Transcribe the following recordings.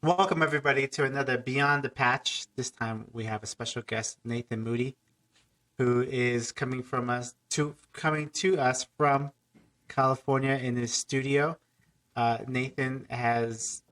Welcome everybody to another Beyond the Patch. This time we have a special guest, Nathan Moody, who is coming to us from California in his studio. Nathan is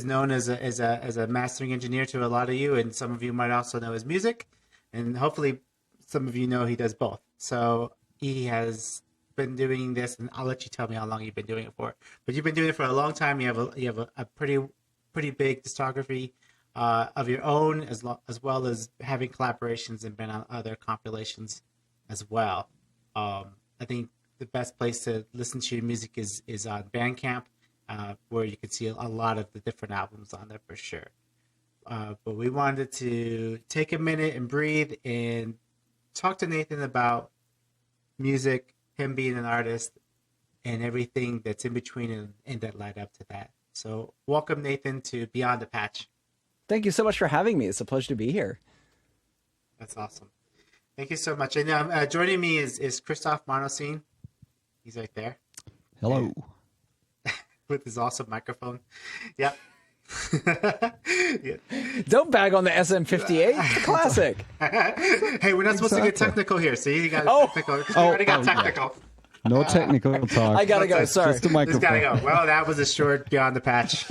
known as a mastering engineer to a lot of you, and some of you might also know his music, and hopefully some of you know he does both. So he has been doing this, and I'll let you tell me how long you've been doing it for. But you've been doing it for a long time. You have a pretty big discography of your own, as well as having collaborations and been on other compilations as well. I think the best place to listen to your music is on Bandcamp, where you can see a lot of the different albums on there for sure. But we wanted to take a minute and breathe and talk to Nathan about music, him being an artist, and everything that's in between and that led up to that. So welcome, Nathan, to Beyond the Patch. Thank you so much for having me. It's a pleasure to be here. That's awesome. Thank you so much. And joining me is Christoph monoscene. He's right there. Hello. With his awesome microphone. Yep. Yeah. Don't bag on the SM58. It's a classic. Hey, we're not supposed to get technical here. See, you got technical. We already got technical. Yeah. No technical talk. I gotta go. Sorry. Just the microphone. Just gotta go. Well, that was a short Beyond the Patch.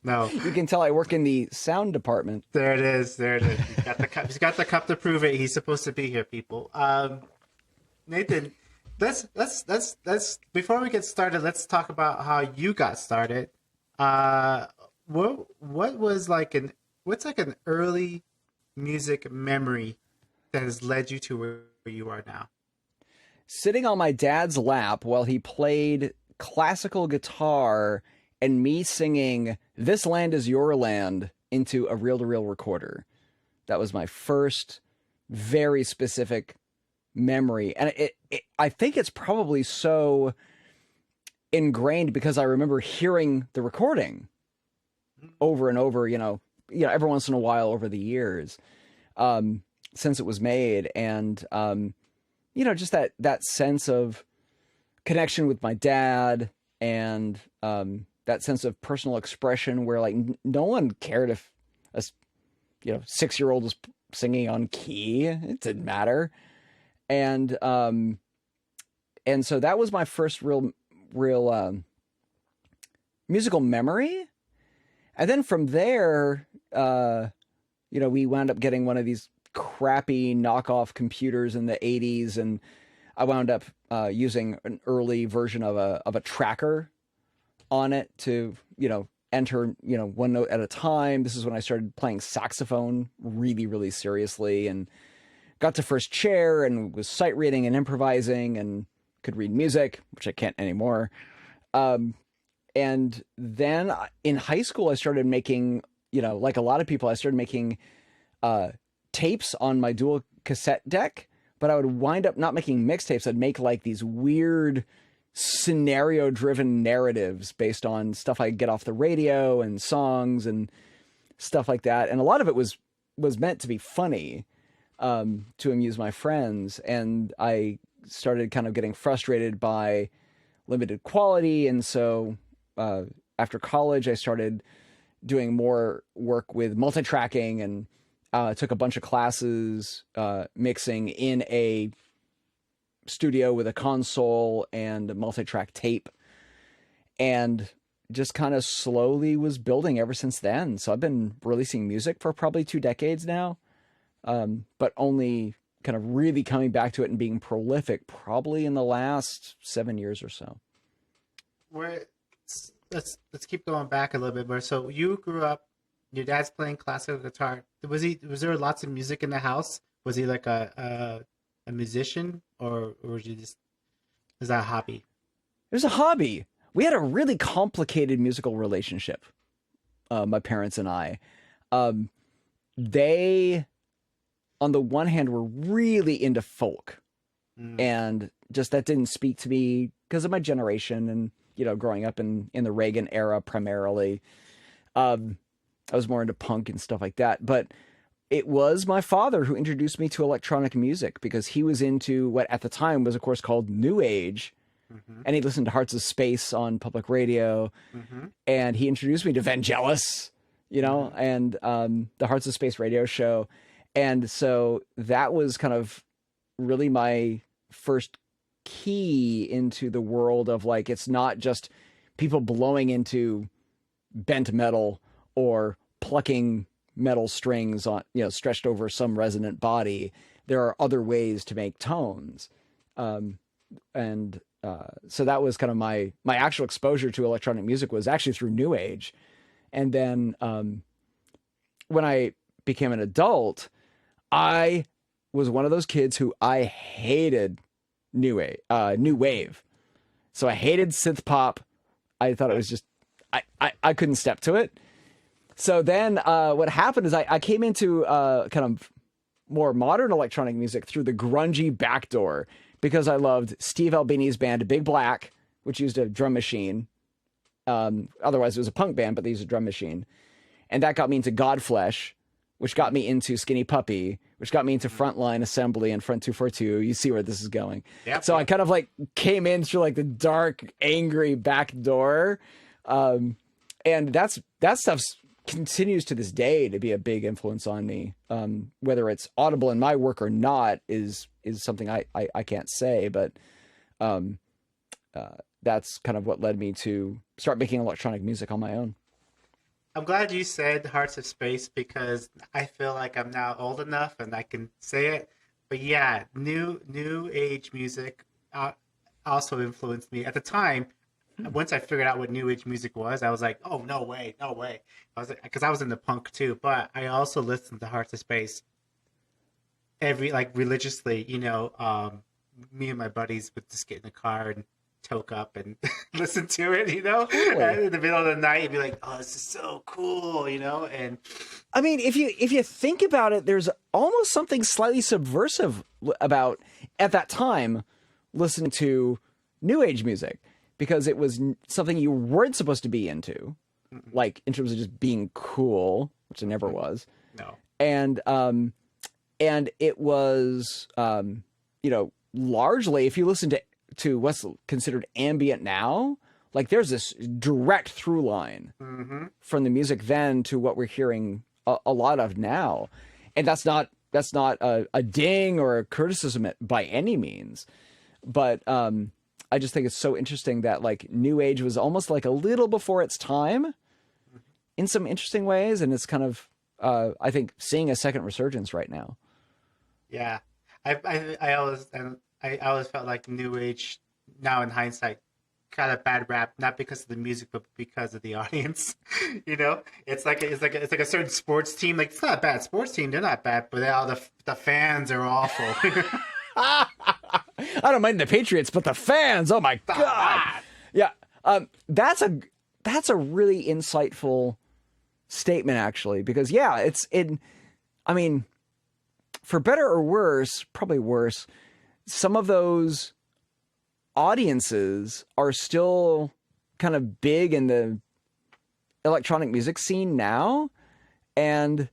No. You can tell I work in the sound department. There it is. There it is. He's got the cup. He's got the cup to prove it. He's supposed to be here, people. Nathan, let's before we get started, let's talk about how you got started. What was what's an early music memory that has led you to where you are now? Sitting on my dad's lap while he played classical guitar and me singing "This Land Is Your Land" into a reel-to-reel recorder. That was my first very specific memory. And I think it's probably so ingrained because I remember hearing the recording over and over, every once in a while over the years, since it was made. And, just that sense of connection with my dad and, that sense of personal expression where no one cared if a 6-year-old was singing on key. It didn't matter. And so that was my first real musical memory. And then from there, we wound up getting one of these crappy knockoff computers in the 80s, and I wound up using an early version of a tracker on it to, enter, one note at a time. This is when I started playing saxophone really, really seriously, and got to first chair and was sight reading and improvising and could read music, which I can't anymore. And then in high school, I started making, like a lot of people, I started making tapes on my dual cassette deck, but I would wind up not making mixtapes. I'd make these weird scenario-driven narratives based on stuff I get off the radio and songs and stuff like that. And a lot of it was meant to be funny, to amuse my friends. And I started kind of getting frustrated by limited quality. And so after college, I started doing more work with multi-tracking and took a bunch of classes mixing in a studio with a console and a multi-track tape, and just kind of slowly was building ever since then. So I've been releasing music for probably 2 decades now, but only kind of really coming back to it and being prolific probably in the last 7 years or so. Let's keep going back a little bit more. So you grew up, your dad's playing classical guitar. Was there lots of music in the house? Was he like a musician, or was that a hobby? It was a hobby. We had a really complicated musical relationship, my parents and I. They, on the one hand, were really into folk, and just that didn't speak to me because of my generation and, growing up in the Reagan era primarily. I was more into punk and stuff like that. But it was my father who introduced me to electronic music because he was into what at the time was, of course, called New Age, and he listened to Hearts of Space on public radio, and he introduced me to Vangelis, and the Hearts of Space radio show. And so that was kind of really my first key into the world of like, it's not just people blowing into bent metal or plucking metal strings on, stretched over some resonant body. There are other ways to make tones. So that was kind of my actual exposure to electronic music was actually through New Age. And then when I became an adult, I was one of those kids who I hated new wave. So I hated synth pop. I thought it was just, I couldn't step to it. So then what happened is I came into kind of more modern electronic music through the grungy backdoor because I loved Steve Albini's band Big Black, which used a drum machine. Otherwise it was a punk band, but they used a drum machine. And that got me into Godflesh, which got me into Skinny Puppy, which got me into Frontline Assembly and Front 242. You see where this is going. Yep, so I kind of like came in through like the dark, angry back door. And that stuff continues to this day to be a big influence on me. Whether it's audible in my work or not is something I can't say, but that's kind of what led me to start making electronic music on my own. I'm glad you said Hearts of Space because I feel like I'm now old enough and I can say it. But yeah, new age music also influenced me. At the time, once I figured out what new age music was, I was like, oh, no way. I was like, because I was into punk too, but I also listened to Hearts of Space religiously, me and my buddies would just get in the car and toke up and listen to it, Totally. In the middle of the night, you'd be like, oh, this is so cool, and I mean, if you think about it, there's almost something slightly subversive about at that time listening to new age music because it was something you weren't supposed to be into, like in terms of just being cool, which it never was. No. And it was largely, if you listen to what's considered ambient now, like there's this direct through line from the music then to what we're hearing a lot of now. And that's not a ding or a criticism by any means, but I just think it's so interesting that like new age was almost like a little before its time in some interesting ways. And it's kind of, I think seeing a second resurgence right now. Yeah. I always felt like new age now in hindsight got a bad rap, not because of the music, but because of the audience. It's like a certain sports team. Like it's not a bad sports team. They're not bad, but all the fans are awful. I don't mind the Patriots, but the fans, oh my God. Yeah. That's a really insightful statement actually, because I mean, for better or worse, probably worse, some of those audiences are still kind of big in the electronic music scene now. And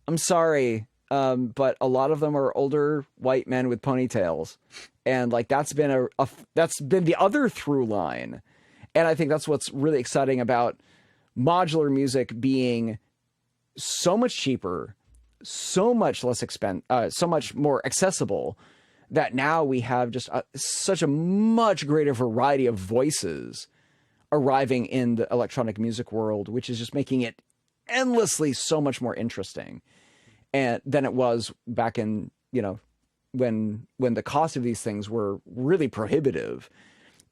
I'm sorry, but a lot of them are older white men with ponytails. And like, that's been that's been the other through line. And I think that's what's really exciting about modular music being so much cheaper, so much less so much more accessible, that now we have just such a much greater variety of voices arriving in the electronic music world, which is just making it endlessly so much more interesting than it was back in, when the cost of these things were really prohibitive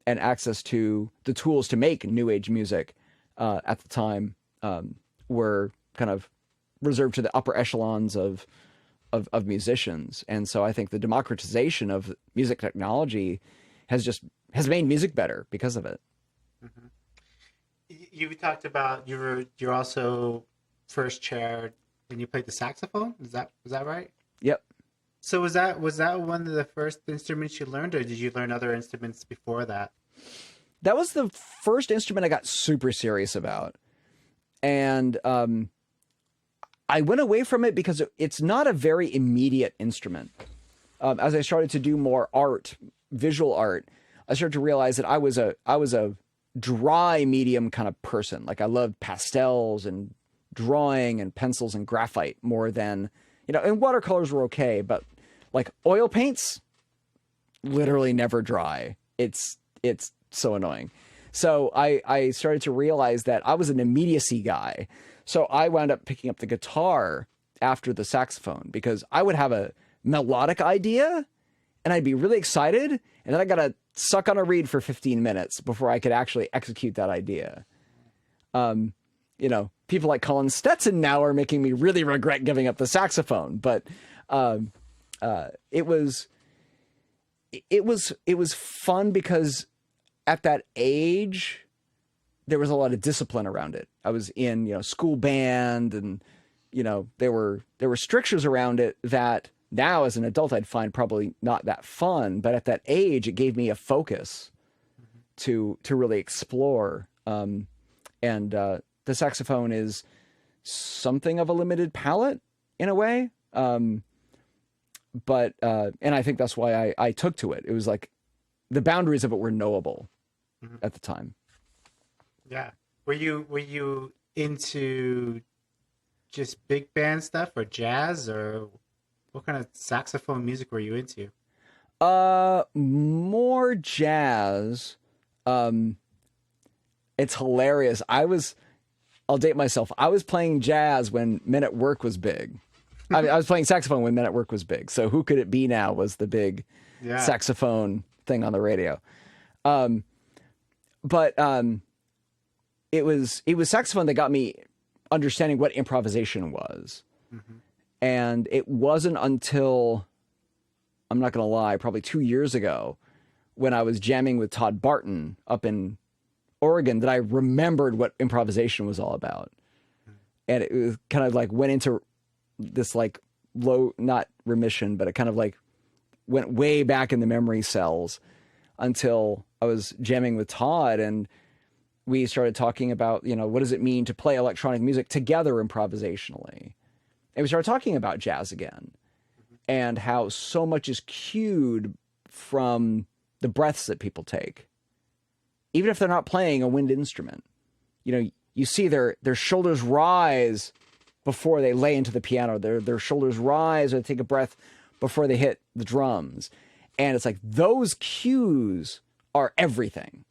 and access to the tools to make new age music at the time were kind of reserved to the upper echelons of musicians. And so I think the democratization of music technology has made music better because of it. You talked about you're also first chair when you played the saxophone. Was that right? Yep. So was that one of the first instruments you learned, or did you learn other instruments before that? That was the first instrument I got super serious about. And I went away from it because it's not a very immediate instrument. As I started to do more art, visual art, I started to realize that I was a dry medium kind of person. Like I loved pastels and drawing and pencils and graphite more than, and watercolors were okay, but like oil paints, literally never dry. It's so annoying. So I started to realize that I was an immediacy guy. So I wound up picking up the guitar after the saxophone because I would have a melodic idea and I'd be really excited. And then I got to suck on a reed for 15 minutes before I could actually execute that idea. People like Colin Stetson now are making me really regret giving up the saxophone, but it was fun because at that age, there was a lot of discipline around it. I was in, school band and, there were strictures around it that now as an adult, I'd find probably not that fun. But at that age, it gave me a focus to really explore. And the saxophone is something of a limited palette in a way. But I think that's why I took to it. It was like the boundaries of it were knowable at the time. Yeah. Were you into just big band stuff or jazz, or what kind of saxophone music were you into? More jazz. It's hilarious. I'll date myself. I was playing jazz when Men at Work was big. I was playing saxophone when Men at Work was big. So Who Could It Be Now was the big saxophone thing on the radio. But it was saxophone that got me understanding what improvisation was. And it wasn't until, I'm not going to lie, probably 2 years ago when I was jamming with Todd Barton up in Oregon that I remembered what improvisation was all about. And it was kind of like went into this like low, not remission, but it kind of like went way back in the memory cells until I was jamming with Todd and we started talking about, what does it mean to play electronic music together improvisationally? And we started talking about jazz again and how so much is cued from the breaths that people take. Even if they're not playing a wind instrument, you see their shoulders rise before they lay into the piano. Their shoulders rise or they take a breath before they hit the drums. And it's like those cues are everything.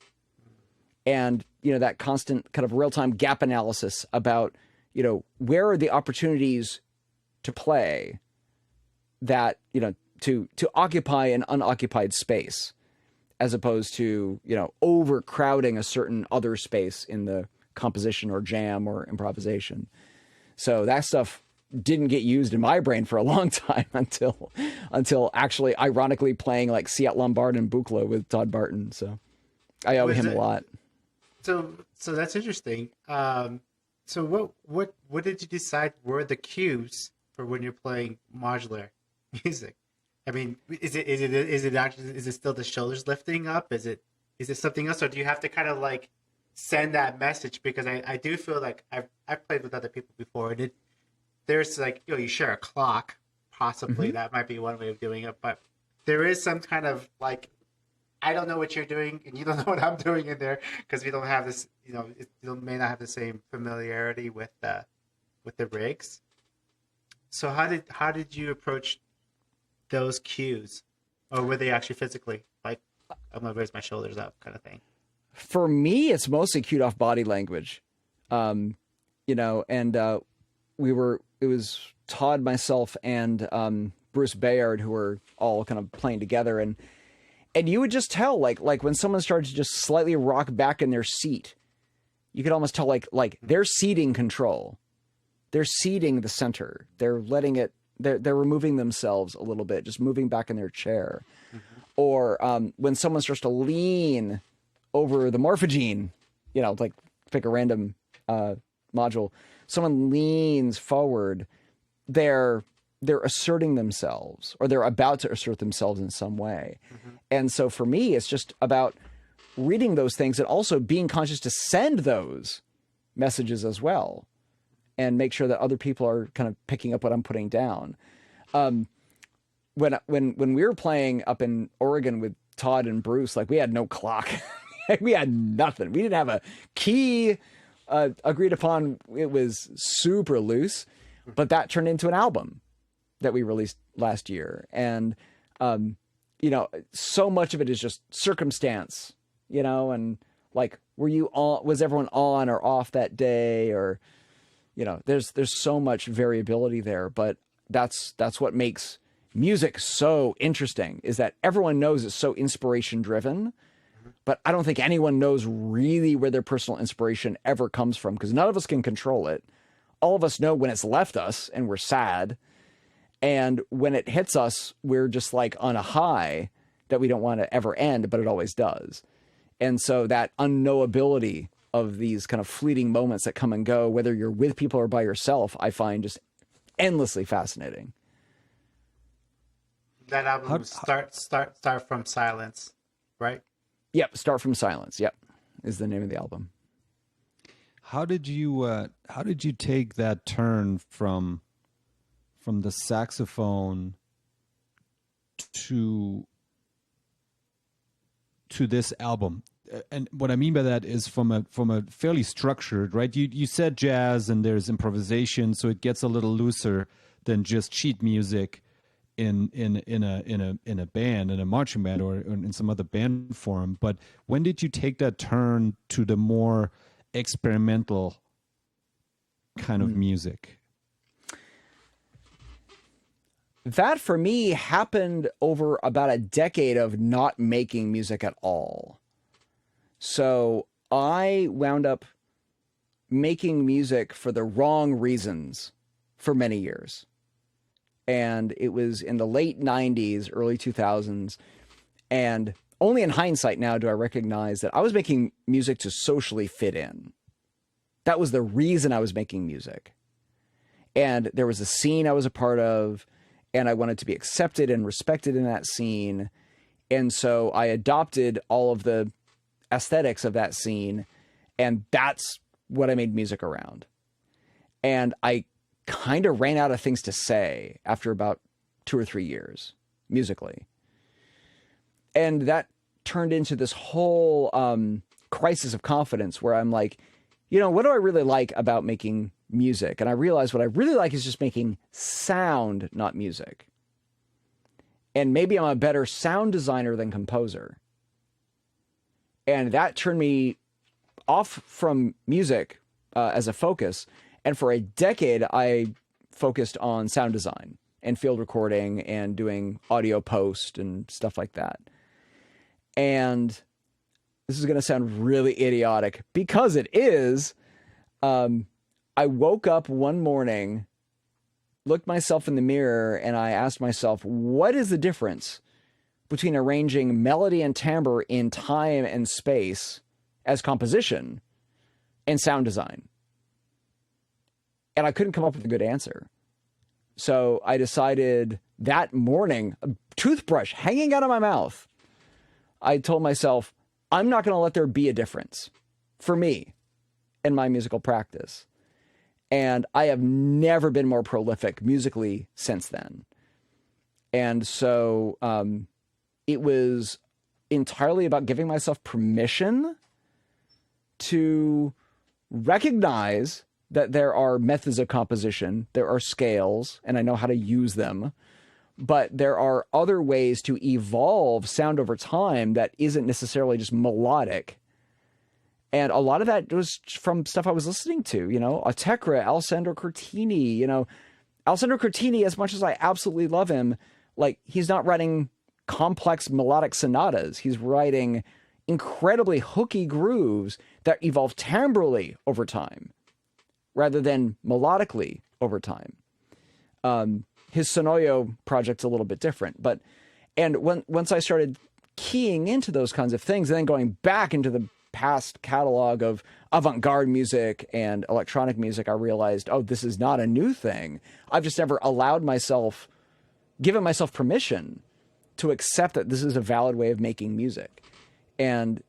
And, that constant kind of real-time gap analysis about, where are the opportunities to play that, to occupy an unoccupied space as opposed to, overcrowding a certain other space in the composition or jam or improvisation. So that stuff didn't get used in my brain for a long time until actually ironically playing like Siat Lombard and Buchla with Todd Barton. So I owe him a lot. So that's interesting. So what did you decide were the cues for when you're playing modular music? I mean, is it still the shoulders lifting up? Is it something else, or do you have to kind of like send that message? Because I do feel like I've played with other people before, and there's like you share a clock, possibly that might be one way of doing it, but there is some kind of like I don't know what you're doing, and you don't know what I'm doing in there because we don't have this. You may not have the same familiarity with the rigs. So how did you approach those cues, or were they actually physically like I'm gonna raise my shoulders up kind of thing? For me, it's mostly cued off body language, and it was Todd, myself, and Bruce Bayard who were all kind of playing together, and you would just tell like when someone started to just slightly rock back in their seat, you could almost tell like they're ceding control, they're ceding the center, they're letting it. They're removing themselves a little bit, just moving back in their chair. Or when someone starts to lean over the morphogene, like pick a random module, someone leans forward, they're asserting themselves or they're about to assert themselves in some way. And so for me, it's just about reading those things and also being conscious to send those messages as well. And make sure that other people are kind of picking up what I'm putting down. When we were playing up in Oregon with Todd and Bruce, like we had no clock. We had nothing. We didn't have a key agreed upon. It was super loose, but that turned into an album that we released last year. And, you know, so much of it is just circumstance, you know, and like, was everyone on or off that day? Or, you know, there's so much variability there, but that's what makes music so interesting, is that everyone knows it's so inspiration driven, but I don't think anyone knows really where their personal inspiration ever comes from, because none of us can control it. All of us know when it's left us and we're sad. And when it hits us, we're just like on a high that we don't want to ever end, but it always does. And so that unknowability of these kind of fleeting moments that come and go, whether you're with people or by yourself, I find just endlessly fascinating. That album start from silence, right? Yep, Start from Silence. Yep, is the name of the album. How did you take that turn from the saxophone to this album? And what I mean by that is from a fairly structured, right? You said jazz and there's improvisation, so it gets a little looser than just sheet music in a band, in a marching band, or in some other band form. But when did you take that turn to the more experimental kind of music? That for me happened over about a decade of not making music at all. So I wound up making music for the wrong reasons for many years. And it was in the late 90s, early 2000s. And only in hindsight now do I recognize that I was making music to socially fit in. That was the reason I was making music. And there was a scene I was a part of, and I wanted to be accepted and respected in that scene. And so I adopted all of the aesthetics of that scene, and that's what I made music around. And I kind of ran out of things to say after about 2 or 3 years musically. And that turned into this whole crisis of confidence where I'm like, you know, what do I really like about making music? And I realized what I really like is just making sound, not music. And maybe I'm a better sound designer than composer. And that turned me off from music as a focus. And for a decade, I focused on sound design and field recording and doing audio post and stuff like that. And this is going to sound really idiotic because it is. I woke up one morning, looked myself in the mirror, and I asked myself, what is the difference between arranging melody and timbre in time and space as composition and sound design? And I couldn't come up with a good answer. So I decided that morning, a toothbrush hanging out of my mouth, I told myself, I'm not going to let there be a difference for me in my musical practice. And I have never been more prolific musically since then. And so it was entirely about giving myself permission to recognize that there are methods of composition, there are scales, and I know how to use them, but there are other ways to evolve sound over time that isn't necessarily just melodic. And a lot of that was from stuff I was listening to, you know, Autechre, Alessandro Cortini, you know. Alessandro Cortini, as much as I absolutely love him, like, he's not writing complex melodic sonatas. He's writing incredibly hooky grooves that evolve timbrally over time, rather than melodically over time. His Sonoyo project's a little bit different, but, and once I started keying into those kinds of things and then going back into the past catalog of avant-garde music and electronic music, I realized, oh, this is not a new thing. I've just never given myself permission to accept that this is a valid way of making music. And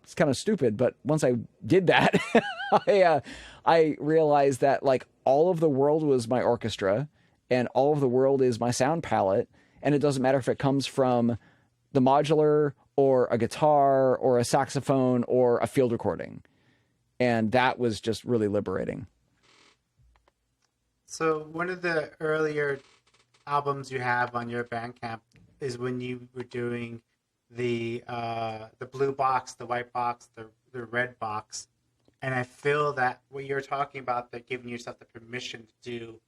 it's kind of stupid, but once I did that, I realized that, like, all of the world was my orchestra and all of the world is my sound palette. And it doesn't matter if it comes from the modular or a guitar or a saxophone or a field recording. And that was just really liberating. So one of the earlier albums you have on your Bandcamp is when you were doing the blue box, the white box, the red box. And I feel that what you're talking about, that giving yourself the permission to do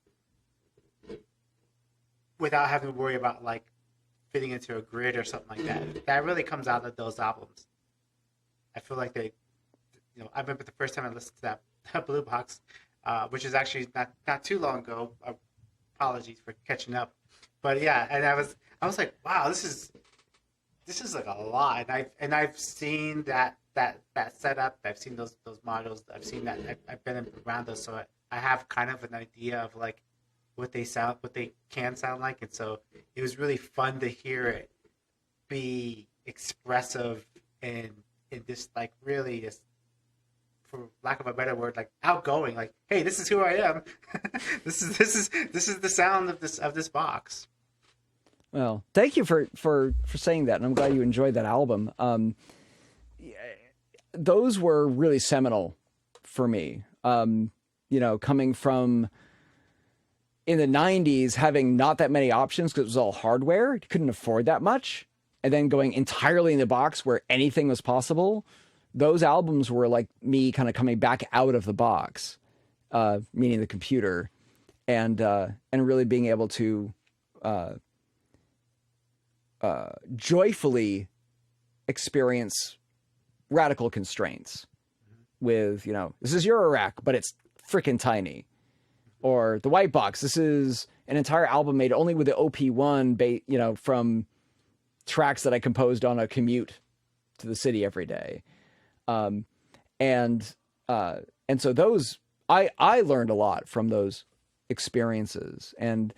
without having to worry about like fitting into a grid or something like that, that really comes out of those albums. I feel like they, I remember the first time I listened to that blue box, which is actually not too long ago. Apologies for catching up, but yeah, and I was like, wow, this is like a lot, and I've seen that setup. I've seen those models. I've seen that. I've been around those, so I have kind of an idea of like what they can sound like, and so it was really fun to hear it be expressive and this like really just, for lack of a better word, like outgoing. Like, hey, this is who I am. this is the sound of this box. Well, thank you for saying that, and I'm glad you enjoyed that album. Those were really seminal for me. Coming from in the 90s, having not that many options because it was all hardware, you couldn't afford that much, and then going entirely in the box where anything was possible. Those albums were like me kind of coming back out of the box, meaning the computer, and really being able to joyfully experience radical constraints with, this is your rack, but it's freaking tiny. Or the white box, this is an entire album made only with the OP1, from tracks that I composed on a commute to the city every day. And so those, I learned a lot from those experiences. And,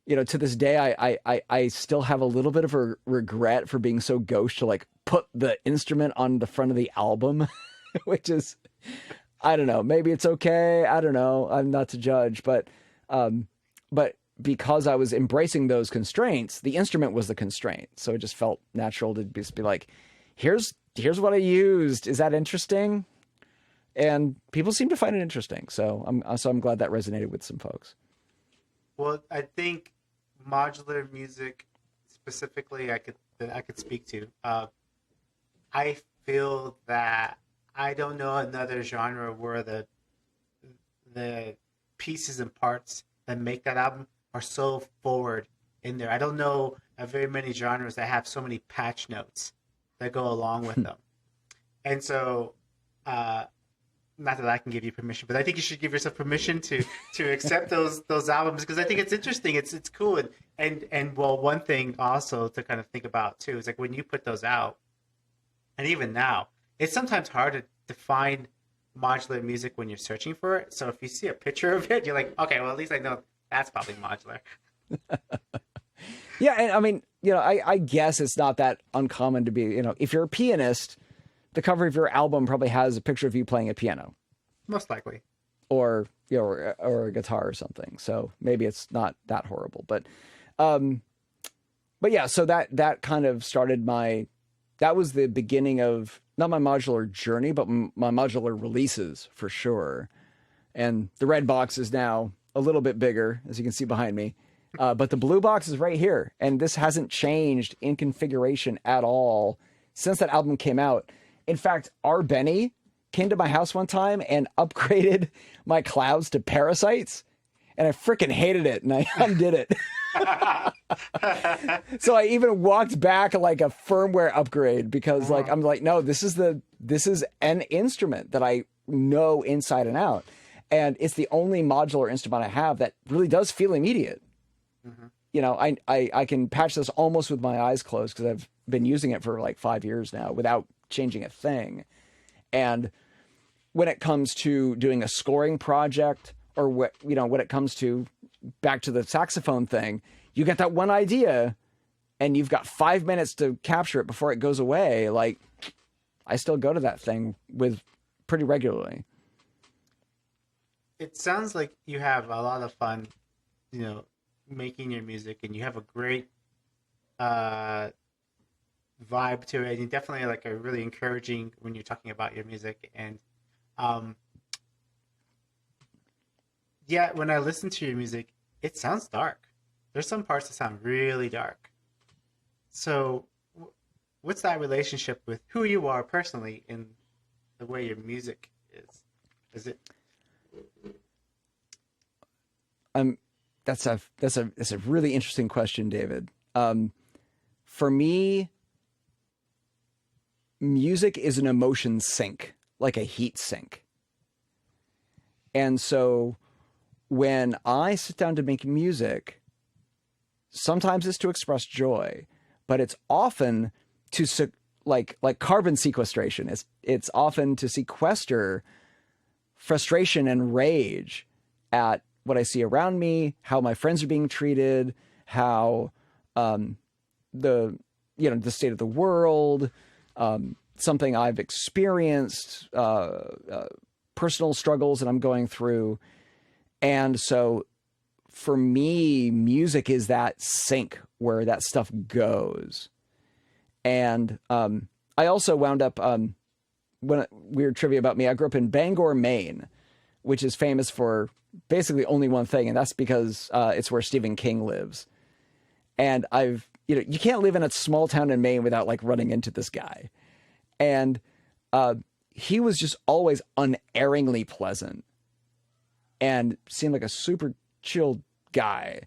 to this day, I still have a little bit of a regret for being so gauche to like put the instrument on the front of the album, which is, I don't know, maybe it's okay. I don't know. I'm not to judge, but because I was embracing those constraints, the instrument was the constraint. So it just felt natural to just be like, here's what I used. Is that interesting? And people seem to find it interesting. So I'm glad that resonated with some folks. Well, I think modular music specifically, I could speak to. I feel that I don't know another genre where the pieces and parts that make that album are so forward in there. I don't know of very many genres that have so many patch notes that go along with them. And so, not that I can give you permission, but I think you should give yourself permission to accept those albums, because I think it's interesting. It's cool. And well, one thing also to kind of think about too is like when you put those out, and even now, it's sometimes hard to find modular music when you're searching for it. So if you see a picture of it, you're like, okay, well, at least I know that's probably modular. Yeah, and I mean, I guess it's not that uncommon to be, if you're a pianist, the cover of your album probably has a picture of you playing a piano. Most likely. Or a guitar or something. So maybe it's not that horrible. But yeah, so that kind of started that was the beginning of not my modular journey, but my modular releases for sure. And the red box is now a little bit bigger, as you can see behind me. But the blue box is right here. And this hasn't changed in configuration at all since that album came out. In fact, our Benny came to my house one time and upgraded my clouds to parasites. And I freaking hated it. And I undid it. So I even walked back like a firmware upgrade because I'm like, no, this is an instrument that I know inside and out. And it's the only modular instrument I have that really does feel immediate. Mm-hmm. I can patch this almost with my eyes closed because I've been using it for like 5 years now without changing a thing. And when it comes to doing a scoring project, or when it comes to back to the saxophone thing, you get that one idea and you've got 5 minutes to capture it before it goes away. Like, I still go to that thing with pretty regularly. It sounds like you have a lot of fun, making your music, and you have a great vibe to it, and you definitely like are really encouraging when you're talking about your music. And um, yeah, when I listen to your music, it sounds dark. There's some parts that sound really dark. So, what's that relationship with who you are personally and the way your music is? Is it? That's a really interesting question, David. For me, music is an emotion sink, like a heat sink. And so when I sit down to make music, sometimes it's to express joy, but it's often to like carbon sequestration. It's often to sequester frustration and rage at what I see around me, how my friends are being treated, how the state of the world, something I've experienced, personal struggles that I'm going through. And so for me, music is that sink where that stuff goes. And I also wound up, weird trivia about me, I grew up in Bangor, Maine, which is famous for basically only one thing, and that's because it's where Stephen King lives. And you can't live in a small town in Maine without like running into this guy. And he was just always unerringly pleasant and seemed like a super chill guy.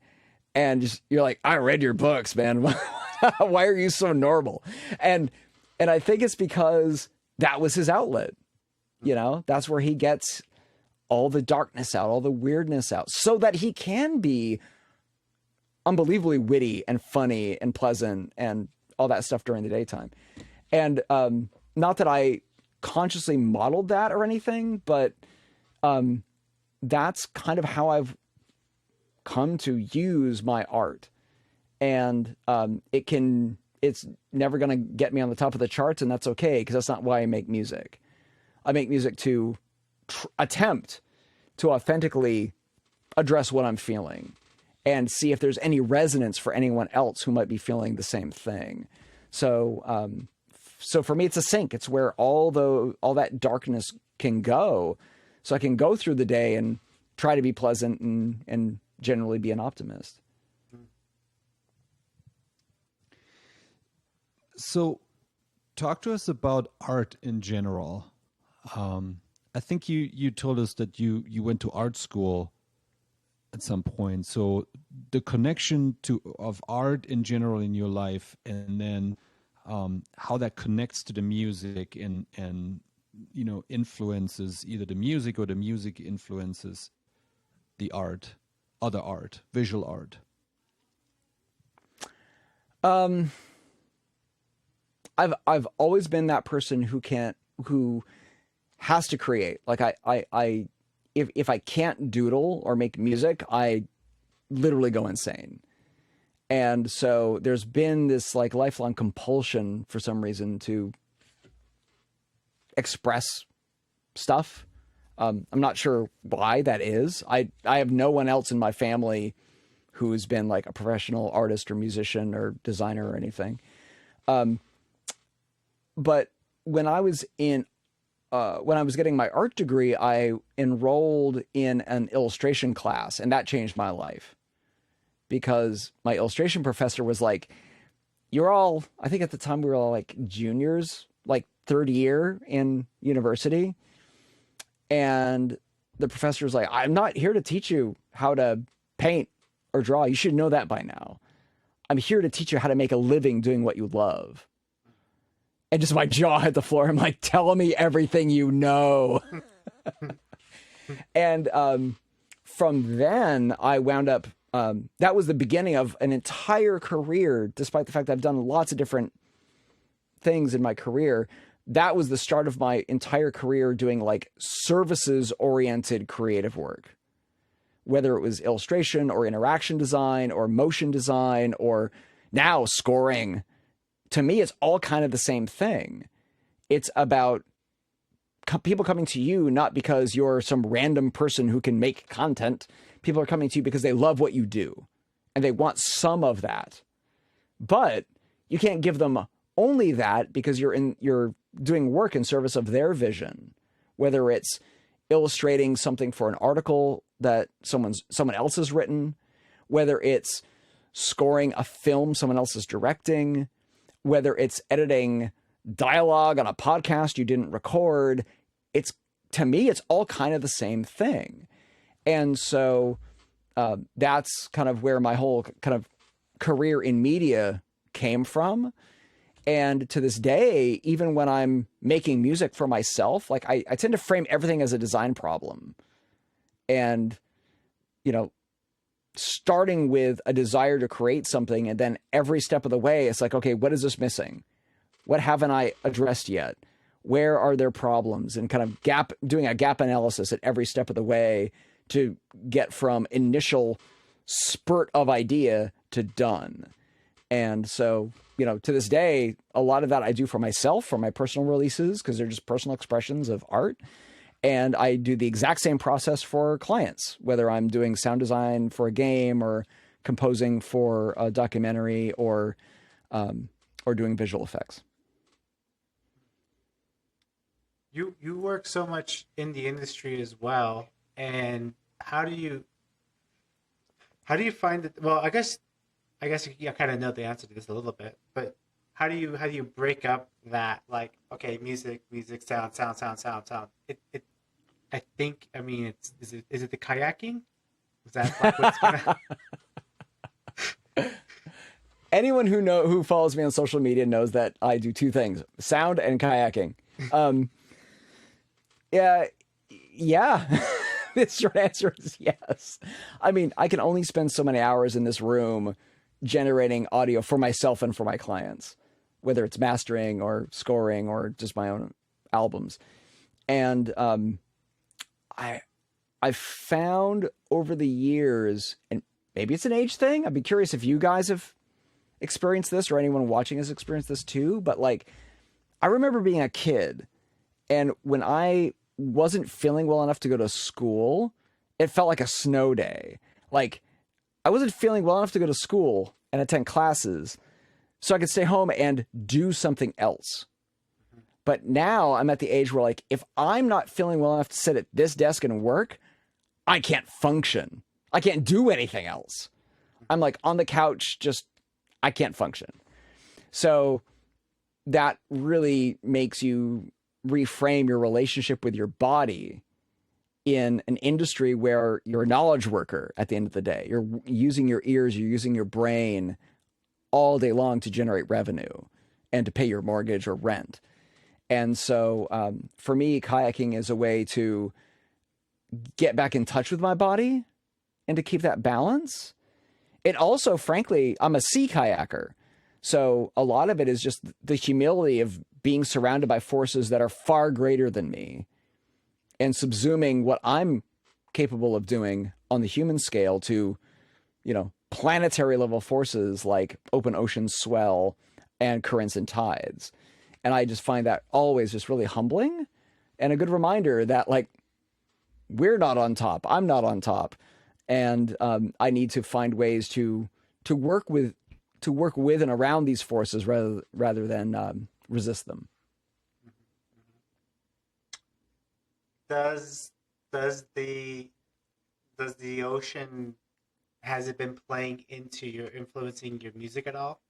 And just, you're like, I read your books, man. Why are you so normal? And I think it's because that was his outlet. That's where he gets all the darkness out, all the weirdness out, so that he can be unbelievably witty and funny and pleasant and all that stuff during the daytime. And not that I consciously modeled that or anything, but that's kind of how I've come to use my art. And it's never going to get me on the top of the charts, and that's okay, because that's not why I make music. I make music to attempt to authentically address what I'm feeling and see if there's any resonance for anyone else who might be feeling the same thing. So, so for me, it's a sink. It's where all that darkness can go. So I can go through the day and try to be pleasant and generally be an optimist. So talk to us about art in general. I think you told us that you went to art school at some point. So the connection of art in general in your life, and then how that connects to the music and influences either the music or the music influences the art, other art, visual art. I've always been that person who has to create. Like if I can't doodle or make music, I literally go insane. And so there's been this like lifelong compulsion for some reason to express stuff. I'm not sure why that is. I have no one else in my family who's been like a professional artist or musician or designer or anything. But when I was getting my art degree, I enrolled in an illustration class, and that changed my life, because my illustration professor was like, I think at the time we were all like juniors, like third year in university. And the professor was like, I'm not here to teach you how to paint or draw. You should know that by now. I'm here to teach you how to make a living doing what you love. And just my jaw hit the floor. I'm like, tell me everything you know. And from then I wound up, that was the beginning of an entire career, despite the fact that I've done lots of different things in my career. That was the start of my entire career doing like services oriented creative work, whether it was illustration or interaction design or motion design or now scoring. To me, it's all kind of the same thing. It's about people coming to you, not because you're some random person who can make content. People are coming to you because they love what you do and they want some of that. But you can't give them only that because you're doing work in service of their vision, whether it's illustrating something for an article that someone else has written, whether it's scoring a film someone else is directing, whether it's editing dialogue on a podcast you didn't record. To me, it's all kind of the same thing. And so that's kind of where my whole kind of career in media came from. And to this day, even when I'm making music for myself, like I tend to frame everything as a design problem. And, starting with a desire to create something, and then every step of the way, it's like, okay, what is this missing? What haven't I addressed yet? Where are there problems? And kind of doing a gap analysis at every step of the way to get from initial spurt of idea to done. And so, to this day, a lot of that I do for myself, for my personal releases, because they're just personal expressions of art. And I do the exact same process for clients, whether I'm doing sound design for a game or composing for a documentary or doing visual effects. You work so much in the industry as well, and how do you find it? Well, I guess you kind of know the answer to this a little bit, but how do you break up that, like, okay, music, sound. I think, is it the kayaking? Is that like what's gonna... Anyone who follows me on social media knows that I do two things: sound and kayaking. Yeah. The short answer is yes. I can only spend so many hours in this room generating audio for myself and for my clients, whether it's mastering or scoring or just my own albums. And I've found over the years, and maybe it's an age thing, I'd be curious if you guys have experienced this or anyone watching has experienced this too, but like, I remember being a kid, and when I wasn't feeling well enough to go to school, it felt like a snow day. Like, I wasn't feeling well enough to go to school and attend classes, so I could stay home and do something else. But now I'm at the age where, like, if I'm not feeling well enough to sit at this desk and work, I can't function. I can't do anything else. I'm like on the couch, I can't function. So that really makes you reframe your relationship with your body in an industry where you're a knowledge worker at the end of the day. You're using your ears, you're using your brain all day long to generate revenue and to pay your mortgage or rent. And so for me, kayaking is a way to get back in touch with my body and to keep that balance. It also, frankly, I'm a sea kayaker. So a lot of it is just the humility of being surrounded by forces that are far greater than me and subsuming what I'm capable of doing on the human scale to, planetary level forces like open ocean swell and currents and tides. And I just find that always just really humbling and a good reminder that, like, we're not on top. I'm not on top. And I need to find ways to work with and around these forces rather than resist them. Does the ocean, has it been playing into influencing your music at all?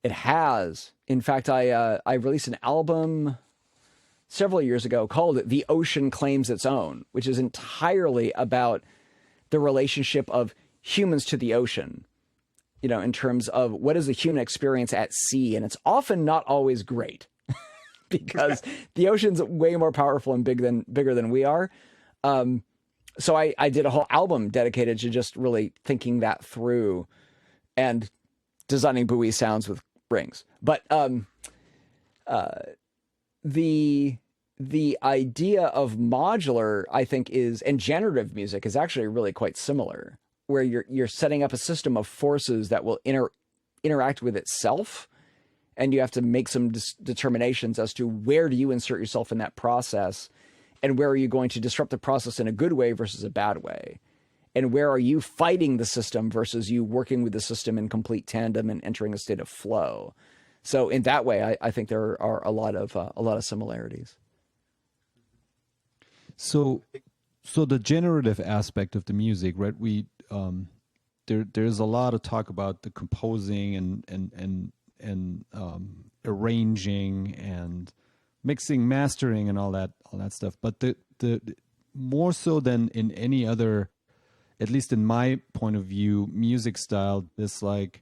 It has. In fact, I released an album several years ago called "The Ocean Claims Its Own," which is entirely about the relationship of humans to the ocean, in terms of what is the human experience at sea. And it's often not always great because the ocean's way more powerful and bigger than we are. So I did a whole album dedicated to just really thinking that through and designing buoy sounds with rings. But the idea of modular, I think, and generative music is actually really quite similar, where you're setting up a system of forces that will interact with itself, and you have to make some determinations as to where do you insert yourself in that process, and where are you going to disrupt the process in a good way versus a bad way, and where are you fighting the system versus you working with the system in complete tandem and entering a state of flow. So in that way, I think there are a lot of similarities. So the generative aspect of the music, right? There's a lot of talk about the composing and arranging and mixing, mastering, and all that stuff. But the more so than in any other, at least in my point of view, music style, this like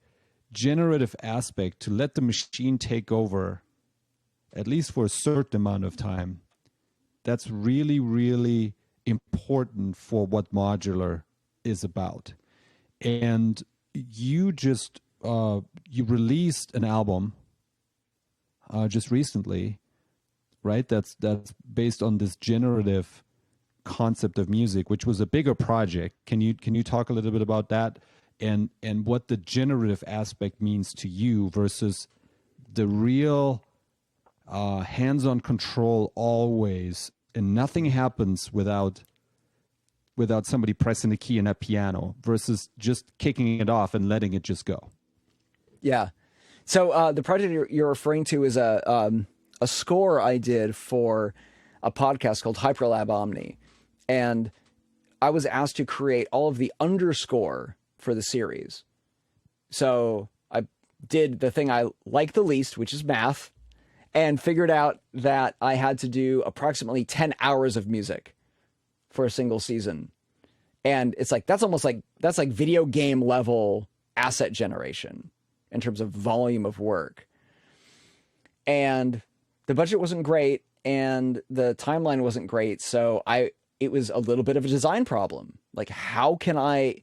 generative aspect to let the machine take over, at least for a certain amount of time. That's really, really important for what modular is about. And you just you released an album just recently, right? That's based on this generative concept of music, which was a bigger project. Can you talk a little bit about that and what the generative aspect means to you versus the real hands-on control always, and nothing happens without somebody pressing the key in that piano versus just kicking it off and letting it just go? Yeah. So the project you're referring to is a score I did for a podcast called Hyperlab Omni. And I was asked to create all of the underscore for the series. So I did the thing I like the least, which is math, and figured out that I had to do approximately 10 hours of music for a single season. And it's like, that's like video game level asset generation in terms of volume of work. And the budget wasn't great and the timeline wasn't great. So it was a little bit of a design problem. Like, how can I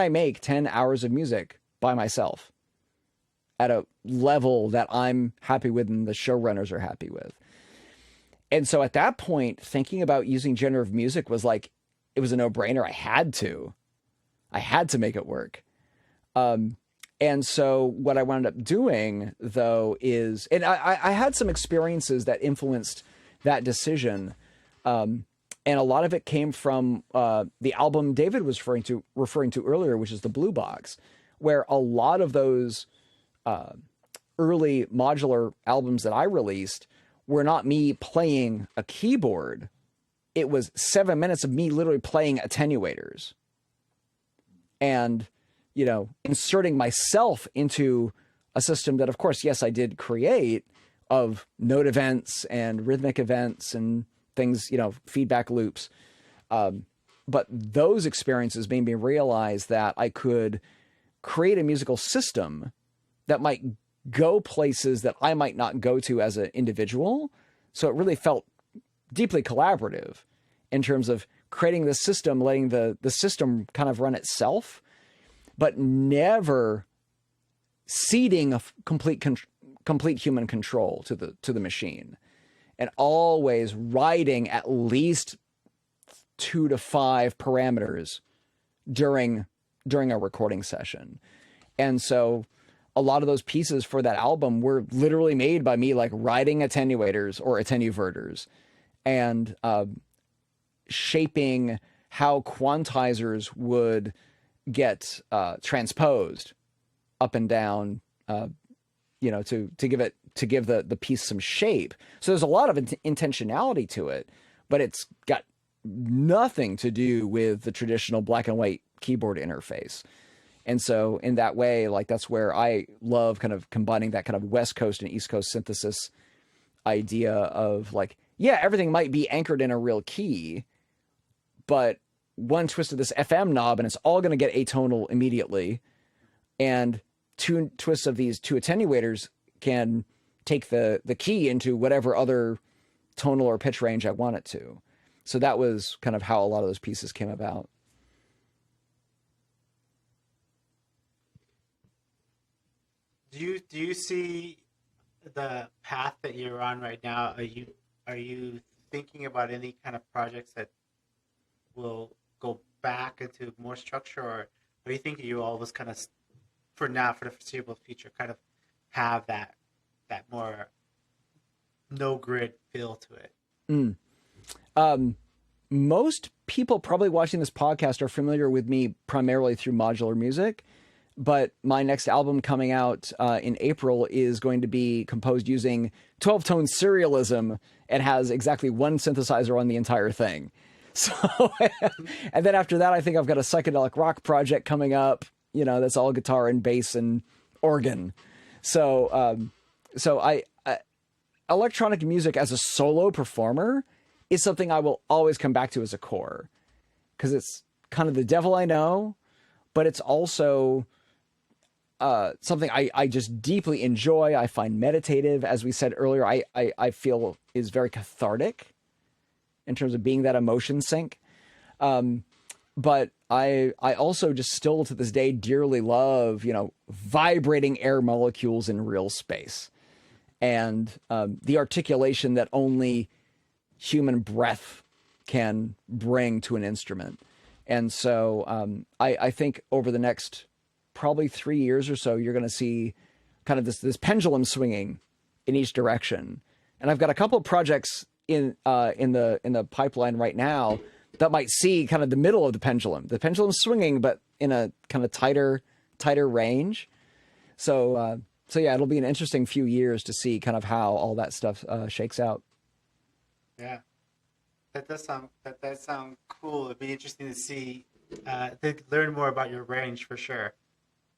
make 10 hours of music by myself at a level that I'm happy with and the showrunners are happy with? And so at that point, thinking about using generative music was like, it was a no-brainer. I had to make it work. And so what I wound up doing, though, is, and I had some experiences that influenced that decision. And a lot of it came from the album David was referring to earlier, which is the Blue Box, where a lot of those early modular albums that I released were not me playing a keyboard. It was 7 minutes of me literally playing attenuators and, inserting myself into a system that, of course, yes, I did create, of note events and rhythmic events and things, feedback loops. But those experiences made me realize that I could create a musical system that might go places that I might not go to as an individual. So it really felt deeply collaborative in terms of creating the system, letting the system kind of run itself, but never ceding a complete human control to the machine, and always writing at least 2 to 5 parameters during a recording session. And so a lot of those pieces for that album were literally made by me, like writing attenuators or attenuverters and shaping how quantizers would get transposed up and down, to give the piece some shape. So there's a lot of intentionality to it, but it's got nothing to do with the traditional black and white keyboard interface. And so in that way, like, that's where I love kind of combining that kind of West Coast and East Coast synthesis idea of, like, yeah, everything might be anchored in a real key, but one twist of this FM knob and it's all going to get atonal immediately. And 2 twists of these 2 attenuators can take the key into whatever other tonal or pitch range I want it to. So that was kind of how a lot of those pieces came about. Do you see the path that you're on right now? Are you thinking about any kind of projects that will go back into more structure, or do you think you always kind of, for now, for the foreseeable future, kind of have that more no grid feel to it? Most people probably watching this podcast are familiar with me primarily through modular music, but my next album coming out in April is going to be composed using 12-tone serialism. It has exactly one synthesizer on the entire thing. So, and then after that, I think I've got a psychedelic rock project coming up, that's all guitar and bass and organ. So, I electronic music as a solo performer is something I will always come back to as a core, because it's kind of the devil I know, but it's also something I just deeply enjoy. I find meditative, as we said earlier. I feel is very cathartic in terms of being that emotion sink. But I also just still to this day dearly love, vibrating air molecules in real space, and the articulation that only human breath can bring to an instrument. And so I think over the next probably 3 years or so, you're going to see kind of this pendulum swinging in each direction. And I've got a couple of projects in the pipeline right now that might see kind of the middle of the pendulum swinging, but in a kind of tighter range. So yeah, it'll be an interesting few years to see kind of how all that stuff shakes out. Yeah, that does sound cool. It'd be interesting to see, to learn more about your range for sure.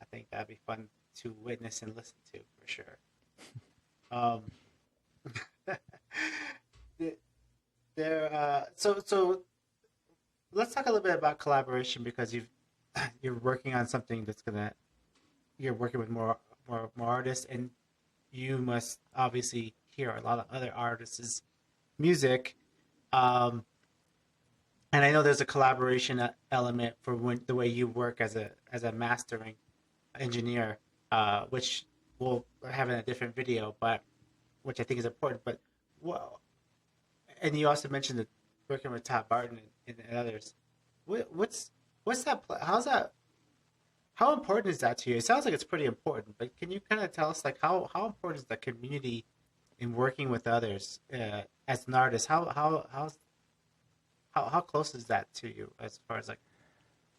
I think that'd be fun to witness and listen to for sure. So let's talk a little bit about collaboration, because you're working on something you're working with more artists, and you must obviously hear a lot of other artists' music. And I know there's a collaboration element for the way you work as a mastering engineer, which we'll have in a different video, but which I think is important. But and you also mentioned that working with Todd Barton and others. What's that? How important is that to you? It sounds like it's pretty important, but can you kind of tell us, like, how important is the community in working with others as an artist? How close is that to you as far as like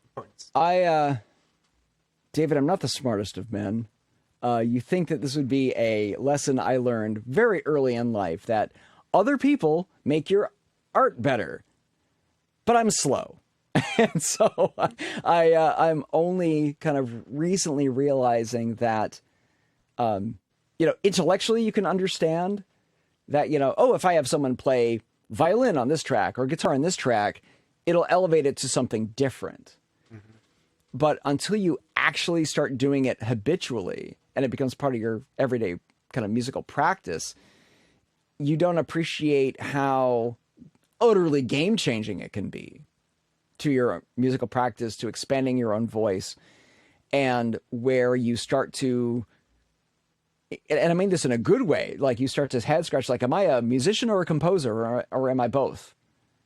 importance? David, I'm not the smartest of men. You think that this would be a lesson I learned very early in life, that other people make your art better, but I'm slow. And so I'm only kind of recently realizing that, intellectually you can understand that, if I have someone play violin on this track or guitar on this track, it'll elevate it to something different. Mm-hmm. But until you actually start doing it habitually and it becomes part of your everyday kind of musical practice, you don't appreciate how utterly game-changing it can be to your musical practice, to expanding your own voice, and where you start to, and I mean this in a good way, like you start to head scratch, like, am I a musician or a composer, or am I both?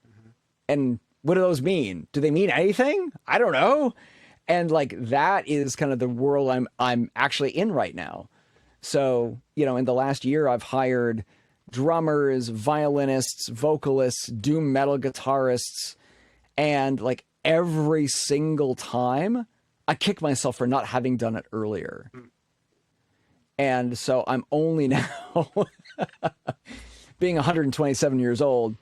Mm-hmm. And what do those mean? Do they mean anything? I don't know. And like, that is kind of the world I'm actually in right now. So, in the last year, I've hired drummers, violinists, vocalists, doom metal guitarists, and like every single time I kick myself for not having done it earlier. And so I'm only now, being 127 years old,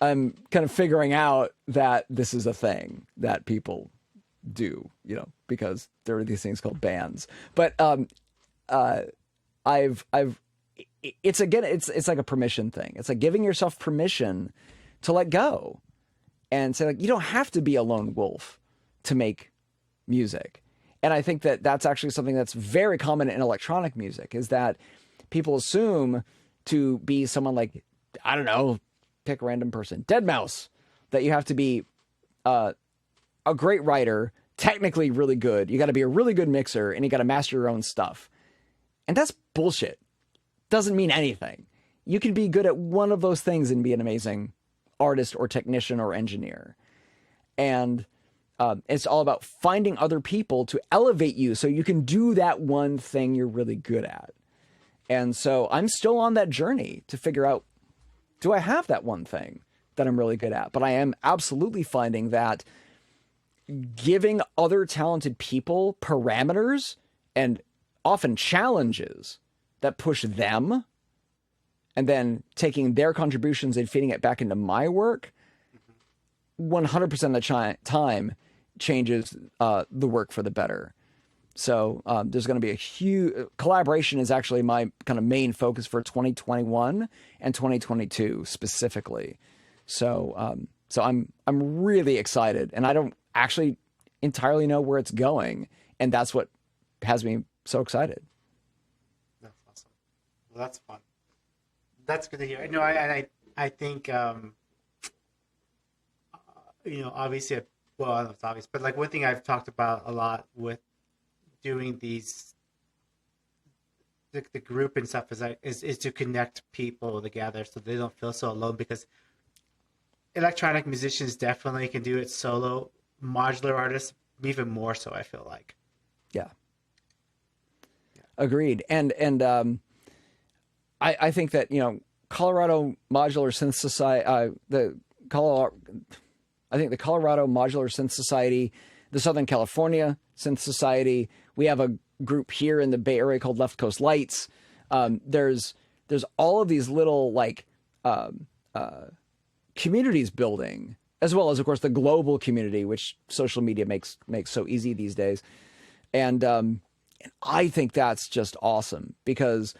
I'm kind of figuring out that this is a thing that people do, because there are these things called bands. But it's like a permission thing. It's like giving yourself permission to let go and say, like, you don't have to be a lone wolf to make music. And I think that that's actually something that's very common in electronic music, is that people assume to be someone like, I don't know, pick a random person, Deadmau5, that you have to be a great writer, technically really good. You got to be a really good mixer, and you got to master your own stuff. And that's bullshit. Doesn't mean anything. You can be good at one of those things and be an amazing artist or technician or engineer. And it's all about finding other people to elevate you so you can do that one thing you're really good at. And so I'm still on that journey to figure out, do I have that one thing that I'm really good at? But I am absolutely finding that giving other talented people parameters and often challenges that push them, and then taking their contributions and feeding it back into my work, 100% of the time changes the work for the better. So there's going to be a huge collaboration is actually my kind of main focus for 2021 and 2022 specifically. So I'm really excited, and I don't actually entirely know where it's going, and that's what has me so excited. That's awesome. Well, that's fun. That's good to hear. I think obviously, well, it's obvious, but like one thing I've talked about a lot with doing these the group and stuff is to connect people together so they don't feel so alone, because electronic musicians definitely can do it solo. Modular artists even more so, I feel like. Yeah. Agreed. And I think that, Colorado Modular Synth Society, the Colorado Modular Synth Society, the Southern California Synth Society, we have a group here in the Bay Area called Left Coast Lights. There's all of these little communities building, as well as, of course, the global community, which social media makes so easy these days. And I think that's just awesome, because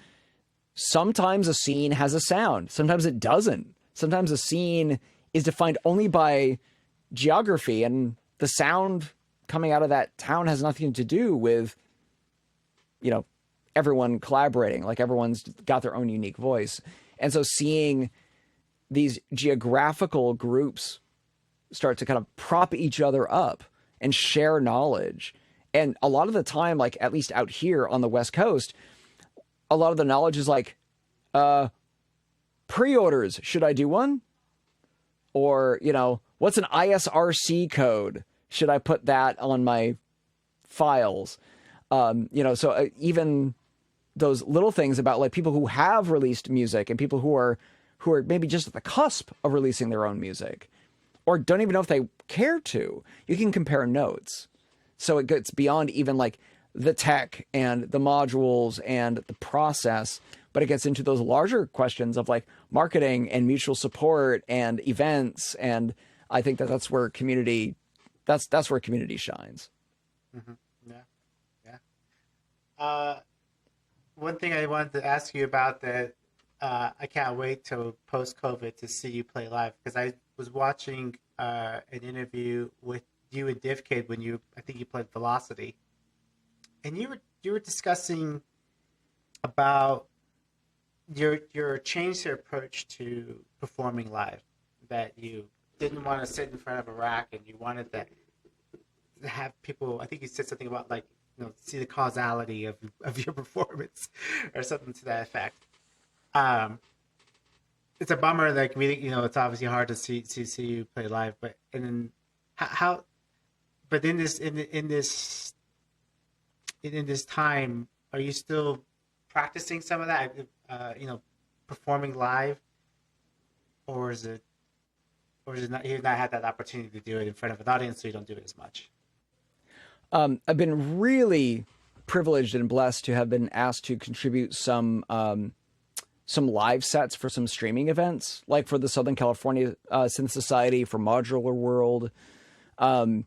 sometimes a scene has a sound, sometimes it doesn't. Sometimes a scene is defined only by geography, and the sound coming out of that town has nothing to do with, everyone collaborating. Like, everyone's got their own unique voice. And so seeing these geographical groups start to kind of prop each other up and share knowledge. And a lot of the time, like, at least out here on the West Coast, a lot of the knowledge is like, pre-orders, should I do one? Or, what's an ISRC code? Should I put that on my files? So even those little things about, like, people who have released music and people who are maybe just at the cusp of releasing their own music, or don't even know if they care to, you can compare notes. So it gets beyond even like the tech and the modules and the process, but it gets into those larger questions of like marketing and mutual support and events. And I think that's where community, that's where community shines. Mm-hmm. Yeah. One thing I wanted to ask you about that, I can't wait till post-COVID to see you play live, because I was watching an interview with you and DivKid when I think you played Velocity, and you were discussing about your change to approach to performing live, that you didn't want to sit in front of a rack and you wanted to have people. I think you said something about, like, see the causality of your performance or something to that effect. It's a bummer, like, it's obviously hard to see you play live, but in this time, are you still practicing some of that, performing live, or is it not, you've not had that opportunity to do it in front of an audience, so you don't do it as much? I've been really privileged and blessed to have been asked to contribute some live sets for some streaming events, like for the Southern California Synth Society, for Modular World. And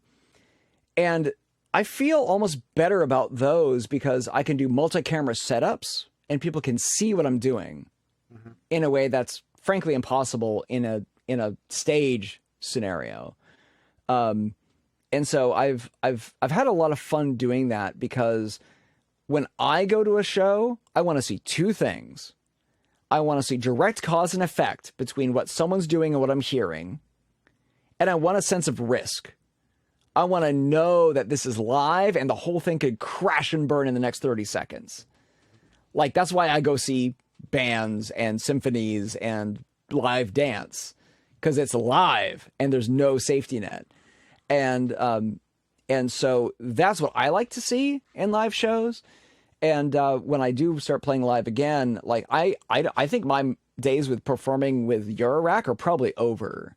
I feel almost better about those because I can do multi-camera setups and people can see what I'm doing in a way that's frankly impossible in a stage scenario. And so I've had a lot of fun doing that, because when I go to a show, I want to see two things. I want to see direct cause and effect between what someone's doing and what I'm hearing. And I want a sense of risk. I want to know that this is live and the whole thing could crash and burn in the next 30 seconds. Like, that's why I go see bands and symphonies and live dance, because it's live and there's no safety net. And so that's what I like to see in live shows. And when I do start playing live again, like I think my days with performing with Eurorack are probably over,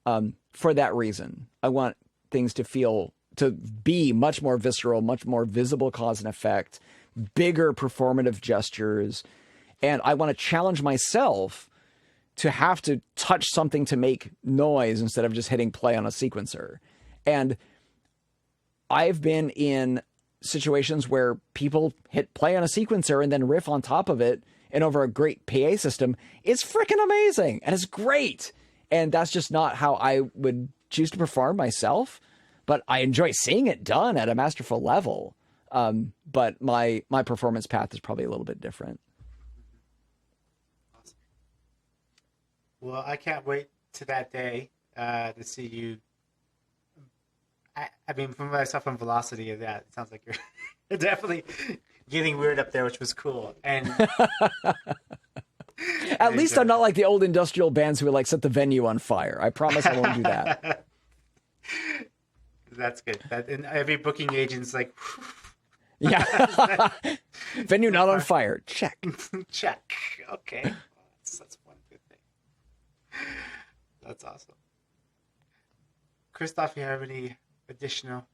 for that reason. I want things to be much more visceral, much more visible cause and effect, bigger performative gestures. And I want to challenge myself to have to touch something to make noise instead of just hitting play on a sequencer. And I've been in situations where people hit play on a sequencer and then riff on top of it and over a great PA system. It's freaking amazing and it's great. And that's just not how I would choose to perform myself, but I enjoy seeing it done at a masterful level. But my performance path is probably a little bit different. Awesome. Well, I can't wait to that day to see you. I mean, from what I saw from Velocity of that, it sounds like you're definitely getting weird up there, which was cool. And at least I'm not like the old industrial bands who would like set the venue on fire. I promise I won't do that. That's good. And every booking agent's like, yeah. Venue not on fire. Check. Check. Okay. Well, that's one good thing. That's awesome. Christoph, you have any additional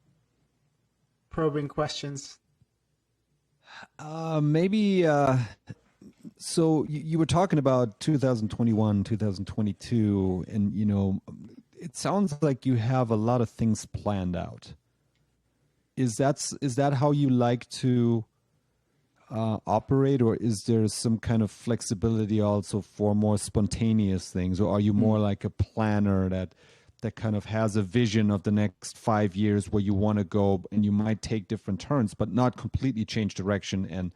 probing questions? Maybe. So you were talking about 2021, 2022, and it sounds like you have a lot of things planned out. Is that how you like to operate, or is there some kind of flexibility also for more spontaneous things, or are you more like a planner that kind of has a vision of the next 5 years where you want to go, and you might take different turns, but not completely change direction and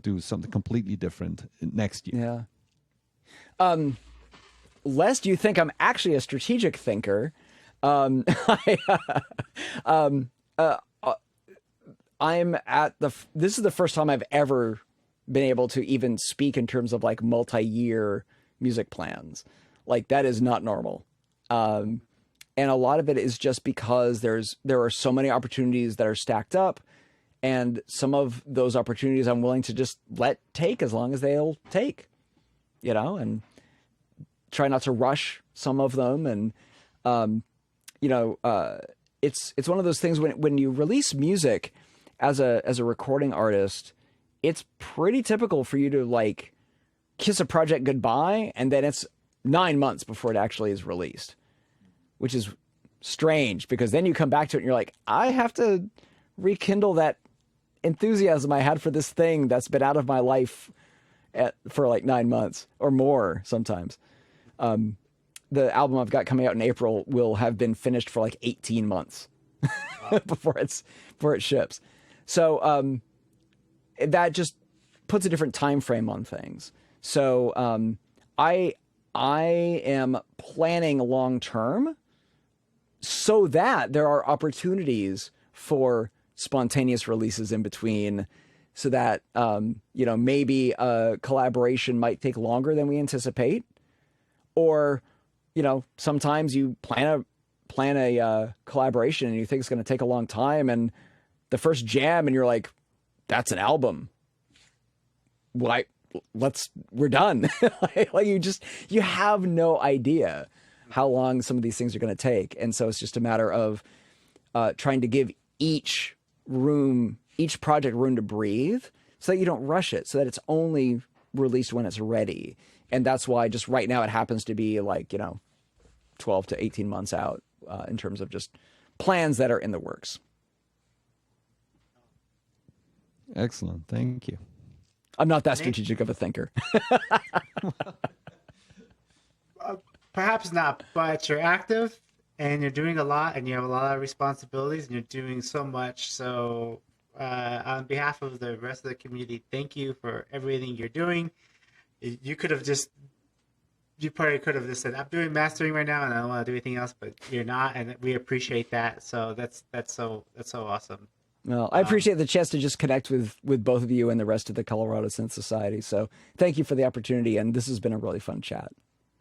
do something completely different next year? Yeah. Lest you think I'm actually a strategic thinker, I'm at this is the first time I've ever been able to even speak in terms of like multi-year music plans. Like that is not normal. And a lot of it is just because there are so many opportunities that are stacked up, and some of those opportunities I'm willing to just let take as long as they'll take, and try not to rush some of them. And, it's one of those things when you release music as a recording artist, it's pretty typical for you to like kiss a project goodbye, and then it's 9 months before it actually is released, which is strange because then you come back to it and you're like, I have to rekindle that enthusiasm I had for this thing that's been out of my life for like 9 months or more sometimes. The album I've got coming out in April will have been finished for like 18 months before it ships. So that just puts a different time frame on things. So I am planning long term so that there are opportunities for spontaneous releases in between, so that maybe a collaboration might take longer than we anticipate, or sometimes you plan a collaboration and you think it's going to take a long time, and the first jam and you're like, that's an album. We're done. Like you have no idea how long some of these things are going to take. And so it's just a matter of trying to give each project room to breathe so that you don't rush it, so that it's only released when it's ready. And that's why just right now it happens to be like, 12 to 18 months out in terms of just plans that are in the works. Excellent. Thank you. I'm not that strategic of a thinker. Perhaps not, but you're active and you're doing a lot and you have a lot of responsibilities and you're doing so much. So on behalf of the rest of the community, thank you for everything you're doing. You probably could have just said, I'm doing mastering right now and I don't want to do anything else, but you're not. And we appreciate that. So that's so awesome. Well, I appreciate the chance to just connect with both of you and the rest of the Colorado Synth Society. So thank you for the opportunity. And this has been a really fun chat.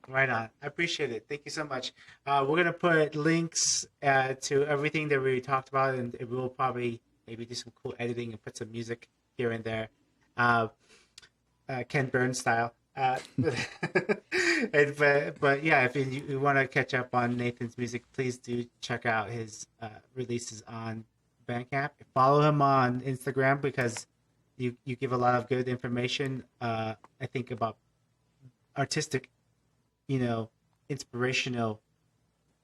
Right on. I appreciate it. Thank you so much. We're going to put links to everything that we talked about, and we'll probably maybe do some cool editing and put some music here and there. Ken Burns style. But yeah, if you want to catch up on Nathan's music, please do check out his releases on Bandcamp. Follow him on Instagram because you give a lot of good information. I think about artistic, inspirational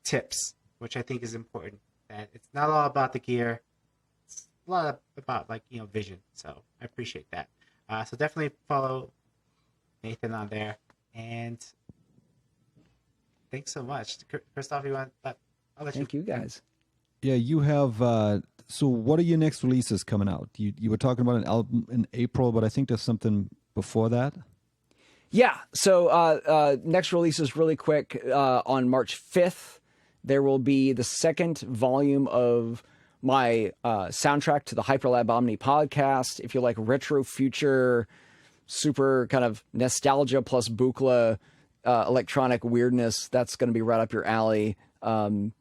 tips, which I think is important. That it's not all about the gear; it's a lot about vision. So I appreciate that. So definitely follow Nathan on there, and thanks so much, Christoph. You want? I'll let Thank you guys. Yeah, you have. So, what are your next releases coming out? You were talking about an album in April, but I think there's something before that. Yeah. So next release is really quick. On March 5th, there will be the second volume of my soundtrack to the Hyperlab Omni podcast. If you like retro future, super kind of nostalgia plus Buchla electronic weirdness, that's going to be right up your alley. So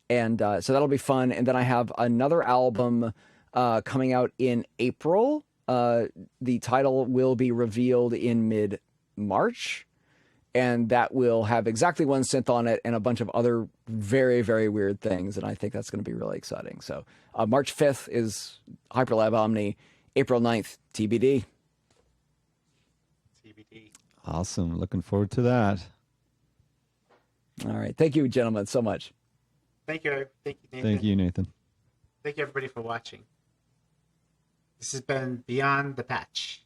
that'll be fun. And then I have another album coming out in April. The title will be revealed in mid-March, and that will have exactly one synth on it and a bunch of other very, very weird things. And I think that's going to be really exciting. So March 5th is Hyperlab Omni. April 9th, TBD. TBD. Awesome. Looking forward to that. All right. Thank you, gentlemen, so much. Thank you, Nathan. Thank you, Nathan. Thank you, everybody, for watching. This has been Beyond the Patch.